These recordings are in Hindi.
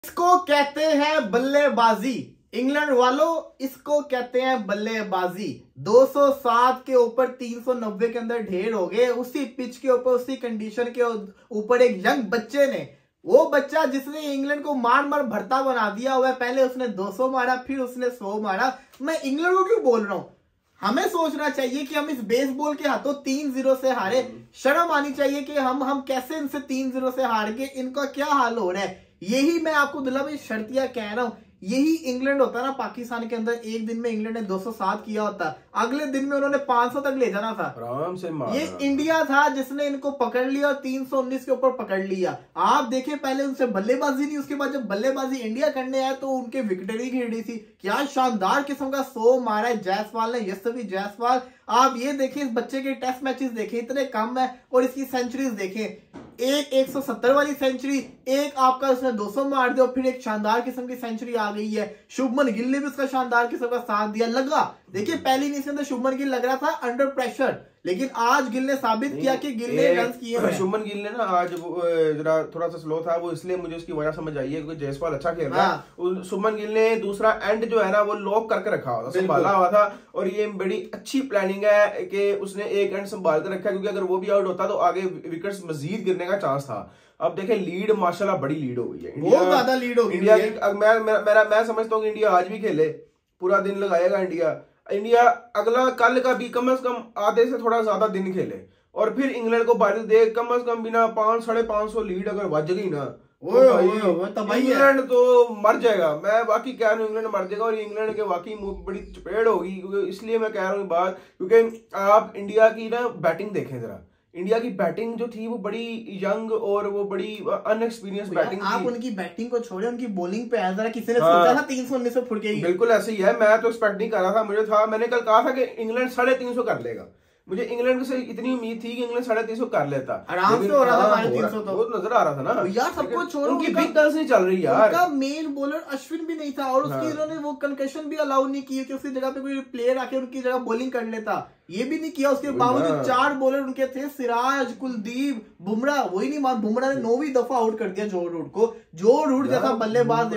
इसको कहते हैं बल्लेबाजी। इंग्लैंड वालों, इसको कहते हैं बल्लेबाजी। 207 के ऊपर 390 के अंदर ढेर हो गए। उसी पिच के ऊपर, उसी कंडीशन के ऊपर एक यंग बच्चे ने, वो बच्चा जिसने इंग्लैंड को मार मार भरता बना दिया हुआ है। पहले उसने 200 मारा, फिर उसने 100 मारा। मैं इंग्लैंड को क्यों बोल रहा हूं? हमें सोचना चाहिए कि हम इस बेसबॉल के हाथों 3-0 से हारे। शर्म आनी चाहिए कि हम कैसे इनसे 3-0 से हार गए। इनका क्या हाल हो रहा है? यही मैं आपको दिला भाई शर्तिया कह रहा हूं। यही इंग्लैंड होता ना पाकिस्तान के अंदर। एक दिन में इंग्लैंड ने 207 किया होता, अगले दिन में उन्होंने 500 तक ले जाना था आराम से मार। ये इंडिया था जिसने इनको पकड़ लिया और 319 के ऊपर पकड़ लिया। आप देखें, पहले उनसे बल्लेबाजी नहीं, उसके बाद जब बल्लेबाजी इंडिया करने आया तो उनके विकेट भी गिरी थी। क्या शानदार किस्म का 100 मारा है जायसवाल ने, यशस्वी जायसवाल। आप ये देखें, इस बच्चे के टेस्ट मैचेस देखें, इतने कम है और इसकी सेंचुरीज देखें। एक 170 वाली सेंचुरी, एक आपका उसने 200 मार दिया और फिर एक शानदार किस्म की सेंचुरी आ गई है। शुभमन गिल ने भी उसका शानदार किस्म का साथ दिया। लगा, देखिए पहली इनिंग्स के अंदर शुभमन गिल लग रहा था अंडर प्रेशर, लेकिन आज गिल ने साबित किया कि गिल ने रन किए हैं। शुभमन गिल ने ना आज जरा थोड़ा सा स्लो था, वो इसलिए मुझे उसकी वजह समझ आई है क्योंकि जायसवाल अच्छा खेल रहा है। शुभमन गिल ने दूसरा एंड जो है ना वो लॉक करके रखा हुआ था, संभाला हुआ था। और ये बड़ी अच्छी प्लानिंग है कि उसने एक एंड संभाल कर रखा, क्योंकि अगर वो भी आउट होता तो आगे विकेट्स मजीद गिरने का चांस था। अब देखें, लीड माशाल्लाह बड़ी लीड हो गई है, बहुत ज्यादा लीड हो गई इंडिया की। मैं समझता हूँ कि इंडिया आज भी खेले, पूरा दिन लगाएगा इंडिया अगला कल का भी कम से कम आधे से थोड़ा ज्यादा दिन खेले और फिर इंग्लैंड को बारिश दे। कम से कम बिना 500-550 लीड अगर बज गई ना, इंग्लैंड तो मर जाएगा। मैं बाकी कह रहा हूँ इंग्लैंड मर जाएगा और इंग्लैंड के वाकई बड़ी चपेट होगी। इसलिए मैं कह रहा हूँ बात, क्योंकि आप इंडिया की ना बैटिंग देखें जरा। इंडिया की बैटिंग जो थी वो बड़ी यंग और वो बड़ी अनएक्सपीरियंस बैटिंग आप उनकी बैटिंग को छोड़े, उनकी बॉलिंग पे आया। जरा किसी ने सोचा था 319 पे फुड़केगी? बिल्कुल ऐसे ही है। मैं तो एक्सपेक्ट नहीं कर रहा था। मैंने कल कहा था कि इंग्लैंड 350 कर लेगा। मुझे इंग्लैंड से इतनी उम्मीद थी कि इंग्लैंड 350 कर लेता, आराम से हो रहा था 350 तो। वो नजर आ रहा था ना यार। सबको छोड़ो, उनकी बिग गन्स नहीं चल रही यार। उनका मेन बॉलर अश्विन भी नहीं था और उसकी इन्होंने वो कंकशन भी अलाउ नहीं की कि उसकी जगह पे कोई प्लेयर आके उनकी जगह बॉलिंग कर लेता। ये भी नहीं किया। उसके बावजूद 4 बॉलर उनके थे, सिराज, कुलदीप, बुमराह। वही नहीं मार, बुमराह ने 9वीं दफा आउट कर दिया जो रूट को। जो रूट जैसा बल्लेबाज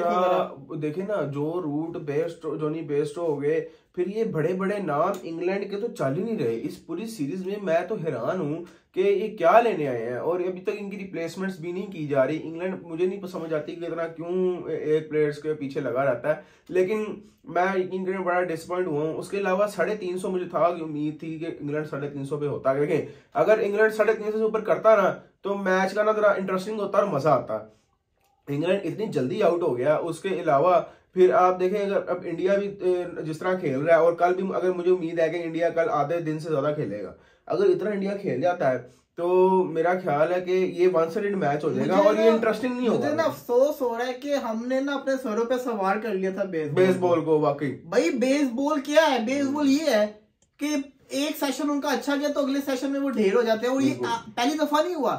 देखे ना, जो रूट बेस्ट, जोनी बेस्ट हो गए, फिर ये बड़े बड़े नाम इंग्लैंड के तो चल ही नहीं रहे इस पूरी सीरीज में। मैं तो हैरान हूं कि ये क्या लेने आए हैं और अभी तक इनकी रिप्लेसमेंट्स भी नहीं की जा रही। इंग्लैंड मुझे नहीं समझ आती कि इतना क्यों एक प्लेयर्स के पीछे लगा रहता है, लेकिन मैं यकीन करें बड़ा डिसअपॉइंट हुआ हूं। उसके अलावा 350 मुझे था कि उम्मीद थी कि इंग्लैंड 350 पे होता, क्योंकि अगर इंग्लैंड 350 से ऊपर करता ना तो मैच का ना जरा इंटरेस्टिंग होता और मजा आता। इंग्लैंड इतनी जल्दी आउट हो गया। उसके अलावा फिर आप देखें, अगर अब इंडिया भी जिस तरह खेल रहा है और कल भी अगर मुझे उम्मीद है कि इंडिया कल आधे दिन से ज्यादा खेलेगा, अगर इतना इंडिया खेल जाता है तो मेरा ख्याल है कि ये वन साइडेड मैच हो जाएगा और ये इंटरेस्टिंग नहीं होगा। मुझे ना अफसोस हो रहा है कि हमने ना अपने सरों पे सवार कर लिया था बेसबॉल को। वाकई भाई बेसबॉल क्या है? बेसबॉल ये है कि एक सेशन उनका अच्छा गया तो अगले सेशन में वो ढेर हो जाते हैं और ये पहली दफा नहीं हुआ।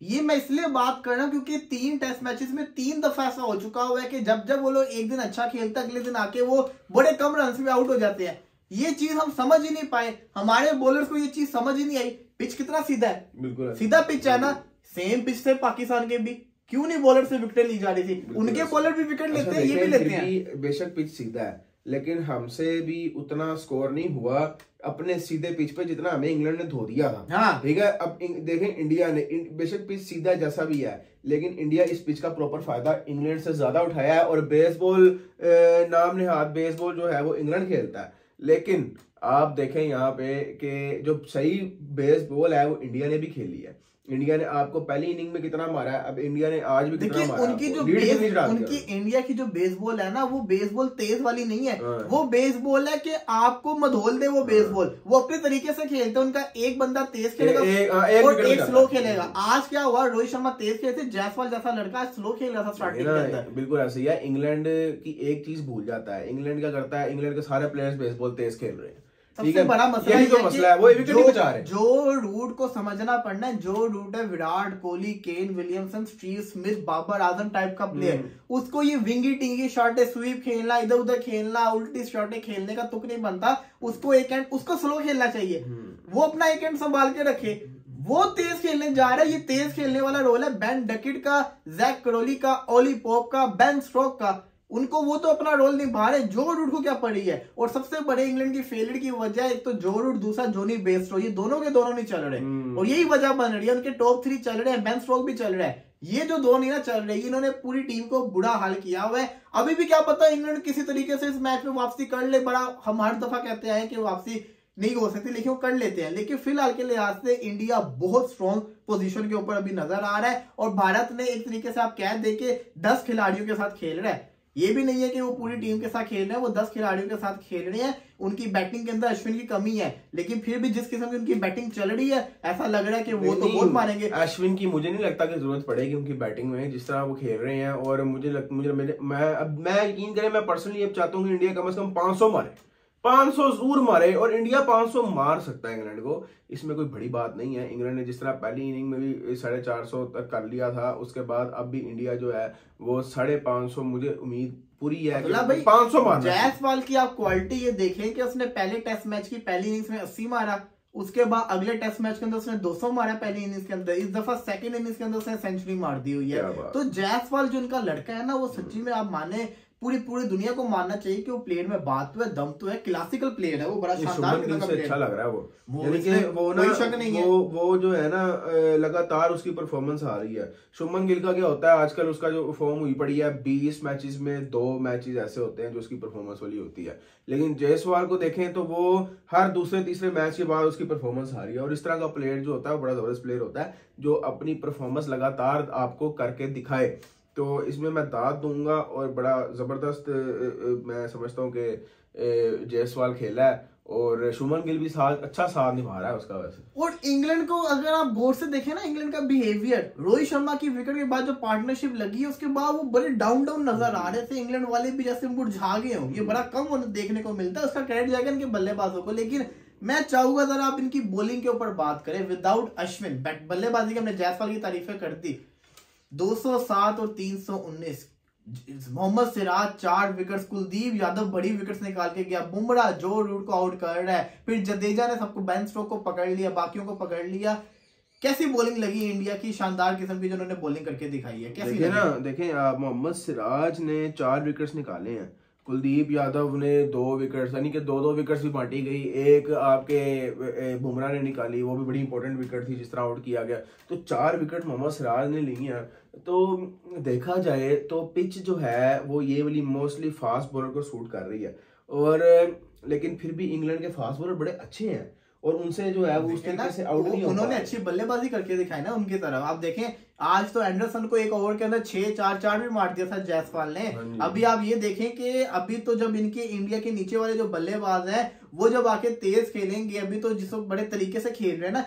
ये मैं इसलिए बात कर रहा हूं क्योंकि 3 टेस्ट मैचेस में 3 दफा ऐसा हो चुका हुआ है कि जब वो लोग एक दिन अच्छा खेलते अगले दिन आके वो बड़े कम रन में आउट हो जाते हैं। ये चीज हम समझ ही नहीं पाए, हमारे बॉलर्स को ये चीज समझ ही नहीं आई। पिच कितना सीधा है, बिल्कुल सीधा पिच है ना। सेम पिच से पाकिस्तान के भी क्यों नहीं बॉलर से विकेट ली जा रही थी? उनके बॉलर भी विकेट लेते हैं, ये भी लेते हैं। बेशक पिच सीधा है लेकिन हमसे भी उतना स्कोर नहीं हुआ अपने सीधे पिच पे जितना हमें इंग्लैंड ने धो दिया था। हाँ। ठीक है, अब देखें इंडिया ने बेशक पिच सीधा जैसा भी है, लेकिन इंडिया इस पिच का प्रॉपर फायदा इंग्लैंड से ज्यादा उठाया है। और बेसबॉल नाम नेहाद बेसबॉल जो है वो इंग्लैंड खेलता है, लेकिन आप देखें यहाँ पे कि जो सही बेसबॉल है वो इंडिया ने भी खेली है। इंडिया ने आपको पहली इनिंग में कितना मारा है, अब इंडिया ने आज भी कितना मारा। उनकी जो उनकी इंडिया की जो बेसबॉल है ना, वो बेसबॉल तेज वाली नहीं है। वो बेसबॉल है कि आपको मधोल दे। वो बेसबॉल वो अपने तरीके से खेलते हैं। उनका एक बंदा तेज खेलेगा और एक स्लो खेलेगा। आज क्या हुआ, रोहित शर्मा तेज खेले थे, जायसवाल जैसा लड़का स्लो खेल रहा था स्टार्टिंग के अंदर। बिल्कुल ऐसे ही है। इंग्लैंड की एक चीज भूल जाता है, इंग्लैंड क्या करता है, इंग्लैंड के सारे प्लेयर्स बेसबॉल तेज खेल रहे हैं। सबसे बड़ा मसला यही तो मसला है, वो विकेट नहीं बचा रहे। जो रूट को समझना पड़ना है, जो रूट है Virat Kohli, Kane Williamson, Steve Smith, Babar Azam type का प्लेयर, उसको ये विंगी टिंगी शॉट स्वीप खेलना, इधर उधर खेलना, उल्टी शॉटें खेलने का तुक नहीं बनता। उसको एक एंड उसको स्लो खेलना चाहिए। वो अपना एक एंड संभाल के रखे। वो तेज खेलने जा रहा है। ये तेज खेलने वाला रोल है बेन डकेट का, जैक करोली का, ओली पॉप का, बेन स्ट्रोक का। उनको वो तो अपना रोल निभा रहे, जो रूट को क्या पड़ी है। और सबसे बड़े इंग्लैंड की फेलियर की वजह एक तो जो रूट, दूसरा जोनी बेयरस्टो, ये दोनों के दोनों नहीं चल रहे और यही वजह बन रही है। उनके टॉप 3 चल रहे हैं, बेन स्ट्रोक भी चल रहा है, ये जो दो नहीं ना चल रहे, इन्होंने पूरी टीम को बुरा हाल किया हुआ है। अभी भी क्या पता इंग्लैंड किसी तरीके से इस मैच में वापसी कर ले। बड़ा हम हर दफा कहते हैं कि वापसी नहीं हो सकती, लेकिन वो कर लेते हैं। लेकिन फिलहाल के लिहाज से इंडिया बहुत स्ट्रॉन्ग पोजीशन के ऊपर अभी नजर आ रहा है और भारत ने एक तरीके से आप कह दे के 10 खिलाड़ियों के साथ खेल रहा है। ये भी नहीं है कि वो पूरी टीम के साथ खेल रहे हैं, वो 10 खिलाड़ियों के साथ खेल रहे हैं। उनकी बैटिंग के अंदर अश्विन की कमी है, लेकिन फिर भी जिस किस्म की उनकी बैटिंग चल रही है, ऐसा लग रहा है कि वो तो बहुत मारेंगे। अश्विन की मुझे नहीं लगता कि जरूरत पड़ेगी उनकी बैटिंग में, जिस तरह वो खेल रहे हैं। और मैं यकीन करें, मैं पर्सनली अब चाहता हूँ कि इंडिया कम से कम 500 मारे, 500 जरूर मारे। और इंडिया 500 मार सकता है इंग्लैंड को, इसमें कोई बड़ी बात नहीं है। इंग्लैंड ने जिस तरह पहली इनिंग में भी 450 तक कर लिया था, उसके बाद अब भी इंडिया जो है वो 550, मुझे उम्मीद पूरी है कि 500 मार। जायसवाल की आप क्वालिटी ये देखें कि उसने पहले टेस्ट मैच की पहली इनिंग्स में 80 मारा, उसके बाद अगले टेस्ट मैच के अंदर उसने 200 मारा पहली इनिंग्स के अंदर। इस दफा सेकंड इनिंग्स के अंदर उसने सेंचुरी मार दी हुई है। तो जायसवाल जो उनका लड़का है ना, वो सच्ची में आप माने पूरी दुनिया को मानना चाहिए कि वो प्लेयर में बात तो है, दम तो है, क्लासिकल प्लेयर है वो, बड़ा शानदार अच्छा लग रहा है वो। यानी कि वो ना वो जो है ना लगातार उसकी परफॉर्मेंस आ रही है। शुभमन गिल का क्या होता है आजकल, उसका जो फॉर्म हुई पड़ी है 20 मैचेस में 2 मैचेस ऐसे होते हैं जो उसकी परफॉर्मेंस वाली होती है। लेकिन जायसवाल को देखें तो वो हर दूसरे तीसरे मैच के बाद उसकी परफॉर्मेंस आ रही है। और इस तरह का प्लेयर जो होता है बड़ा जबरदस्त प्लेयर होता है, जो अपनी परफॉर्मेंस लगातार आपको करके दिखाए। तो इसमें मैं दाद दूंगा और बड़ा जबरदस्त मैं समझता हूँ कि जायसवाल खेला है और शुभमन गिल भी अच्छा साथ निभा रहा है उसका वैसे। और इंग्लैंड को अगर आप गौर से देखें ना, इंग्लैंड का बिहेवियर, रोहित शर्मा की विकेट के बाद जो पार्टनरशिप लगी है उसके बाद वो बड़े डाउन नजर आ रहे थे। इंग्लैंड वाले भी जैसे मुरझा गए हों, ये बड़ा कम देखने को मिलता है। उसका क्रेडिट जाएगा इनके बल्लेबाजों को। लेकिन मैं चाहूंगा जरा आप इनकी बॉलिंग के ऊपर बात करें। विदाउट अश्विन, बल्लेबाजी की हमने जायसवाल की तारीफें कर दी, 207 और 319। मोहम्मद सिराज 4 विकेट्स, कुलदीप यादव बड़ी विकेट्स निकाल के गया, बुमराह जो रूट को आउट कर रहा है, फिर जडेजा ने सबको, बेन स्ट्रोक को पकड़ लिया, बाकियों को पकड़ लिया। कैसी बॉलिंग लगी इंडिया की, शानदार किस्म की जो उन्होंने बॉलिंग करके दिखाई है। कैसी देखें ना, देखें मोहम्मद सिराज ने 4 विकेट्स निकाले हैं, कुलदीप यादव ने 2 विकेट्स, यानी कि 2-2 विकेट्स भी बांटी गई। एक आपके बुमराह ने निकाली, वो भी बड़ी इंपॉर्टेंट विकेट थी जिस तरह आउट किया गया। तो 4 विकेट मोहम्मद सिराज ने ली हैं। तो देखा जाए तो पिच जो है वो ये वाली मोस्टली फास्ट बॉलर को सूट कर रही है। और लेकिन फिर भी इंग्लैंड के फास्ट बॉलर बड़े अच्छे हैं और उनसे जो है वो उस तरीके से आउट नहीं होता। उन्होंने अच्छी बल्लेबाजी करके दिखाई ना उनकी तरफ। आप देखें आज तो एंडरसन को एक ओवर के अंदर 6-4 भी मार दिया था जायसवाल ने। अभी आप ये देखें कि अभी तो जब इनके इंडिया के नीचे वाले जो बल्लेबाज हैं वो जब आके तेज खेलेंगे, अभी तो जिस बड़े तरीके से खेल रहे हैं ना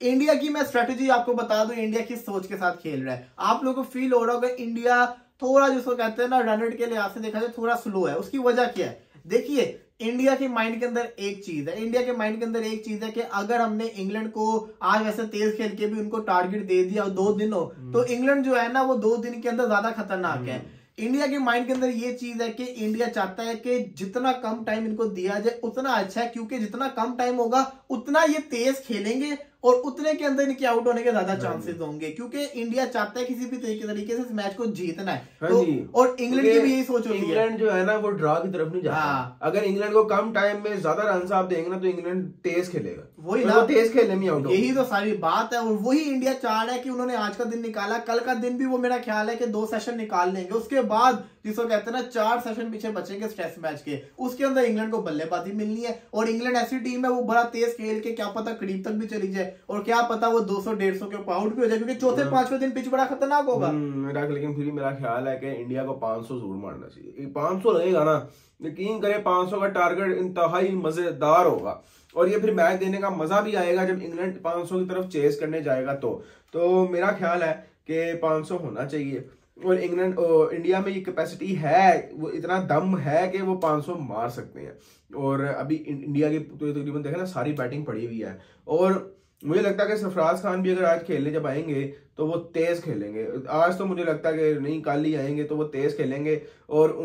इंडिया की, मैं स्ट्रेटेजी आपको बता दूं इंडिया की सोच के साथ खेल रहा है। आप लोगों को फील हो रहा होगा इंडिया थोड़ा जिसको कहते हैं ना रन रेट के लिहाज से देखा जाए थोड़ा स्लो है। उसकी वजह क्या है? देखिए इंडिया के माइंड के अंदर एक चीज है, इंडिया के माइंड के अंदर एक चीज है कि अगर हमने इंग्लैंड को आज वैसे तेज खेल के भी उनको टारगेट दे दिया और 2 दिन हो तो इंग्लैंड जो है ना वो 2 दिन के अंदर ज्यादा खतरनाक है। इंडिया के माइंड के अंदर ये चीज है कि इंडिया चाहता है कि जितना कम टाइम इनको दिया जाए उतना अच्छा है, क्योंकि जितना कम टाइम होगा उतना ये तेज खेलेंगे और उतने के अंदर इनके आउट होने के ज्यादा चांसेस होंगे, क्योंकि इंडिया चाहता है किसी भी तरीके से इस मैच को जीतना है। तो और इंग्लैंड की भी यही सोच होती है। इंग्लैंड जो है ना वो ड्रॉ की तरफ नहीं जाता। अगर इंग्लैंड को कम टाइम में ज्यादा रन आप देंगे ना तो इंग्लैंड तेज खेलेगा, वही ना, तेज खेलने में आउट। यही तो सारी बात है और वही इंडिया चाह रहा है कि उन्होंने आज का दिन निकाला, कल का दिन भी वो मेरा ख्याल है कि 2 सेशन निकाल लेंगे। उसके बाद जिसको कहते हैं ना 4 सेशन पीछे बचेंगे टेस्ट मैच के, उसके अंदर इंग्लैंड को बल्लेबाजी मिलनी है। और इंग्लैंड ऐसी टीम है वो बड़ा तेज खेल के क्या पता करीब तक भी चली जाए और क्या पता वो 200-150 के ऊपर आउट भी हो जाए, क्योंकि चौथे 5वें दिन पिच बड़ा खतरनाक होगा। लेकिन फिर भी मेरा ख्याल है कि इंडिया को 500 जरूर मारना चाहिए। 500 लगेगा ना, यकीन करें 500 का टारगेट इंतहाई मजेदार होगा और ये फिर मैच देने का मजा भी आएगा जब इंग्लैंड 500 की तरफ चेस करने जाएगा। तो मेरा ख्याल है कि 500 होना चाहिए और इंडिया में ये कैपेसिटी है, वो इतना दम है कि वो 500 मार सकते हैं। और अभी इंडिया की तो तकरीबन देखें ना सारी बैटिंग पड़ी हुई है और मुझे लगता है कि सरफराज खान भी अगर आज खेलने जब आएंगे तो वो तेज खेलेंगे। आज तो मुझे लगता है कि नहीं, कल ही आएंगे तो वो तेज खेलेंगे और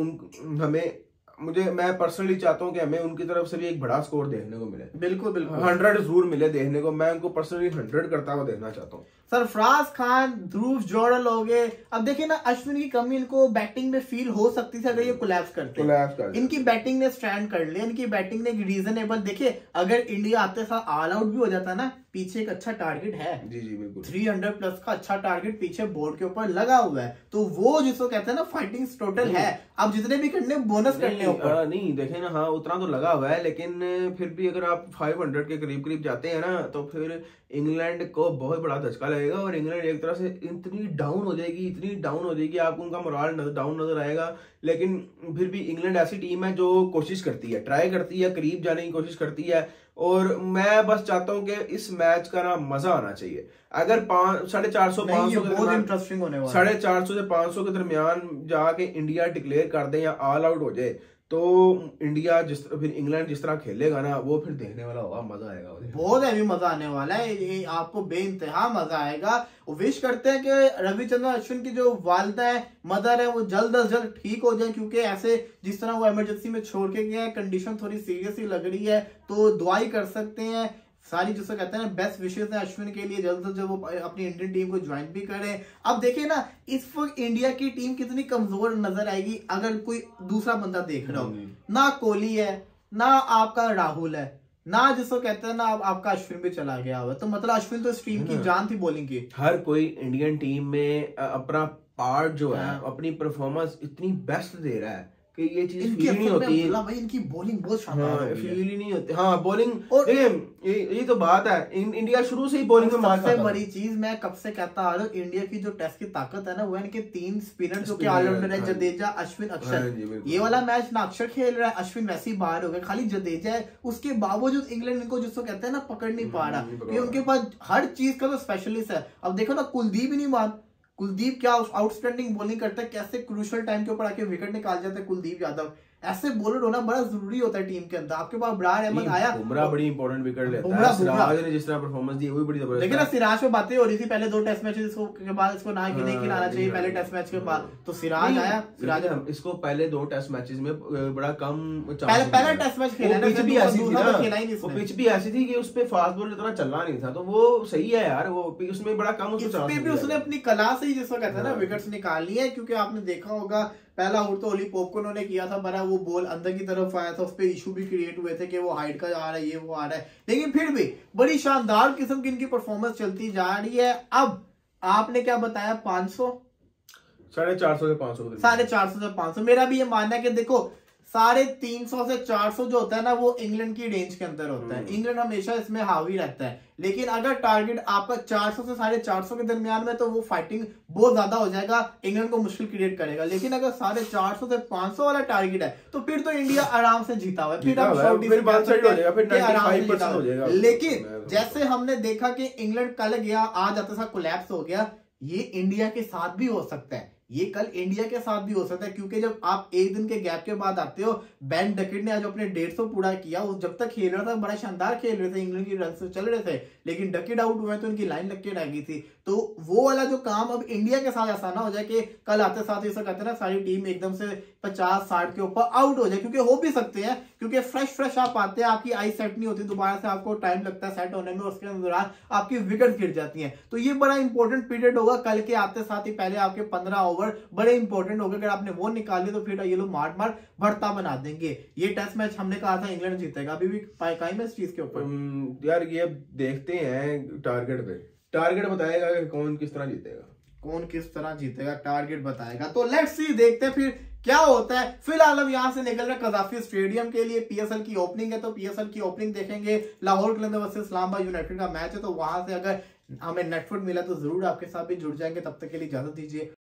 हमें मैं पर्सनली चाहता हूँ कि हमें उनकी तरफ से भी एक बड़ा स्कोर देखने को मिले। बिल्कुल बिल्कुल 100 जरूर मिले देखने को, मैं उनको पर्सनली 100 करता हुआ देखना चाहता हूँ। सरफराज खान, ध्रुव जोड़ल हो गए। अब देखिए ना, अश्विन की कमी इनको बैटिंग में फील हो सकती थी अगर ये कोलैप्स करते। इनकी बैटिंग ने स्टैंड कर लिया, इनकी बैटिंग ने रीजनेबल। देखिए अगर इंडिया आते साथ ऑल आउट भी हो जाता ना, पीछे एक अच्छा टारगेट है। जी जी बिल्कुल 300 प्लस का अच्छा टारगेट पीछे बोर्ड के ऊपर लगा हुआ है, तो वो जिसको कहते हैं ना फाइटिंग टोटल है। अब जितने भी करने बोनस करने ऊपर नहीं देखे ना, हाँ उतना तो लगा हुआ है, लेकिन फिर भी अगर आप 500 के करीब करीब जाते हैं ना, तो फिर इंग्लैंड को बहुत बड़ा धचका लगेगा और इंग्लैंड एक तरह से इतनी डाउन हो जाएगी, इतनी डाउन हो जाएगी, आपको उनका मोराल डाउन नजर आएगा। लेकिन फिर भी इंग्लैंड ऐसी टीम है जो कोशिश करती है, ट्राई करती है, करीब जाने की कोशिश करती है। और मैं बस चाहता हूं कि इस मैच का ना मजा आना चाहिए। अगर 450 500 बहुत इंटरेस्टिंग होने वाला, 450 से 500 के दरमियान जाके इंडिया डिक्लेयर कर दे या ऑल आउट हो जाए, तो इंडिया फिर इंग्लैंड जिस तरह खेलेगा ना, वो फिर देखने वाला होगा, मजा आएगा, बहुत हैवी मजा आने वाला है। ये आपको बेइंतहा मजा आएगा। विश करते हैं कि रविचंद्रन अश्विन की जो वालिदा है, मदर है, वो जल्द अज जल्द ठीक हो जाए, क्योंकि ऐसे जिस तरह वो इमरजेंसी में छोड़ के गया है, कंडीशन थोड़ी सीरियस ही लग रही है, तो दुआई कर सकते हैं। सारी जिसे कहते हैं बेस्ट विशेष है अश्विन के लिए, जल्द से जल्द वो अपनी इंडियन टीम को ज्वाइन भी करें। अब देखिए ना, इस वक्त इंडिया की टीम कितनी कमजोर नजर आएगी अगर कोई दूसरा बंदा देख रहा हो। ना कोहली है, ना आपका राहुल है, ना जिसको कहते हैं ना आपका अश्विन भी चला गया हुआ, तो मतलब अश्विन तो इस टीम की जान थी बॉलिंग की। हर कोई इंडियन टीम में अपना पार्ट जो है, अपनी परफॉर्मेंस इतनी बेस्ट दे रहा है कि ये चीज फील नहीं होती है भाई। इनकी बॉलिंग बहुत शानदार है, फील ही नहीं होती। हाँ बॉलिंग, और ये तो बात है, इंडिया शुरू से ही बॉलिंग में मार सबसे बड़ी चीज मैं कब से कहता आ रहा हूँ, इंडिया की जो टेस्ट की ताकत है ना, वो इनके 3 स्पिनर जो कि ऑलराउंडर है, जडेजा, अश्विन, अक्षर। ये वाला मैच ना अक्षर खेल रहा है, अश्विन वैसे ही बाहर हो गया, खाली जडेजा है। उसके बावजूद इंग्लैंड इनको जिसको कहते हैं ना पकड़ नहीं पा रहा, कि उनके पास हर चीज का तो स्पेशलिस्ट है। अब देखो ना, कुलदीप ही नहीं मान, कुलदीप क्या आउटस्टैंडिंग बॉलिंग करता है, कैसे क्रूशियल टाइम के ऊपर आके विकेट निकाल जाता है कुलदीप यादव। ऐसे बॉलर होना बड़ा जरूरी होता है टीम के अंदर। आपके पास ब्रार अहमद आया, बुमराह बड़ी इंपॉर्टेंट विकेट लेता है, सिराज ने जिस तरह परफॉर्मेंस दी वो भी बड़ी जबरदस्त। लेकिन ना सिराज पे बातें हो रही थी पहले 2 टेस्ट मैचेस के बाद, इसको ना कि नहीं खिलाना चाहिए पहले टेस्ट मैच के बाद, तो सिराज आया। सिराज इसको पहले 2 टेस्ट मैचेस में बड़ा कम, पहला टेस्ट मैच खेला पिच भी ऐसी थी ना, वो पिच भी ऐसी थी कि उस पे फास्ट बॉल इतना चलना नहीं था, तो वो सही है यार, वो उसमें बड़ा कम उसने अपनी कला से ही जिसको कहते हैं ना विकेट्स निकाली है। क्योंकि आपने देखा होगा पहला आउट तो ओली पोप को उन्होंने किया था, बड़ा वो बॉल अंदर की तरफ आया था, उस पर इशू भी क्रिएट हुए थे कि वो हाइट का आ रहा है, ये वो आ रहा है, लेकिन फिर भी बड़ी शानदार किस्म की इनकी परफॉर्मेंस चलती जा रही है। अब आपने क्या बताया, 500 450 से 500 450 से 500। मेरा भी ये मानना है कि देखो 350 से 400 जो होता है ना, वो इंग्लैंड की रेंज के अंदर होता है। इंग्लैंड हमेशा इसमें हावी रहता है, लेकिन अगर टारगेट आपका 400 से 450 के दरमियान में, तो वो फाइटिंग बहुत ज्यादा हो जाएगा, इंग्लैंड को मुश्किल क्रिएट करेगा। लेकिन अगर 450 से 500 वाला टारगेट है, तो फिर तो इंडिया आराम से जीता हुआ है, फिर आराम हो जाएगा। लेकिन जैसे हमने देखा कि इंग्लैंड कल गया, आज आते साथ कोलैप्स हो गया, ये इंडिया के साथ भी हो सकता है, ये कल इंडिया के साथ भी हो सकता है। क्योंकि जब आप एक दिन के गैप के बाद आते हो, बेन डकेट ने आज अपने 150 पूरा किया, वो जब तक खेल रहा था बड़ा शानदार खेल रहे थे, इंग्लैंड की रन से चल रहे थे, लेकिन डकेट आउट हुए तो उनकी लाइन लग के रह गई थी। तो वो वाला जो काम अब इंडिया के साथ ऐसा ना हो जाए कि कल आते साथ ऐसा कहते हैं ना सारी टीम एकदम से 50-60 के ऊपर आउट हो जाए, क्योंकि हो भी सकते हैं, क्योंकि फ्रेश आप आते हैं, आपकी आई सेट नहीं होती, दोबारा से आपको टाइम लगता है सेट होने में, उसके दौरान आपकी विकेट गिर जाती है। तो ये बड़ा इंपॉर्टेंट पीरियड होगा कल के आते साथ ही। पहले आपके 15 ओवर बड़े इंपॉर्टेंट हो गए, अगर आपने वो निकाल लिया तो फिर ये लोग मार भरता बना देंगे। ये टेस्ट मैच हमने कहा था इंग्लैंड जीतेगा, अभी भी कायम है इस चीज के ऊपर। यार ये देखते हैं टारगेट बताएगा कि कौन किस तरह जीतेगा, टारगेट बताएगा। तो लेट्स सी, देखते हैं फिर क्या होता है। फिलहाल हम यहाँ से निकल रहे कजाफी स्टेडियम के लिए, पीएसएल की ओपनिंग है, तो पीएसएल की ओपनिंग देखेंगे। लाहौर कलंदर वर्सेस इस्लामाबाद यूनाइटेड का मैच है, तो वहां से अगर हमें नेटवर्क मिला तो जरूर आपके साथ भी जुड़ जाएंगे। तब तक के लिए इजाजत दीजिए।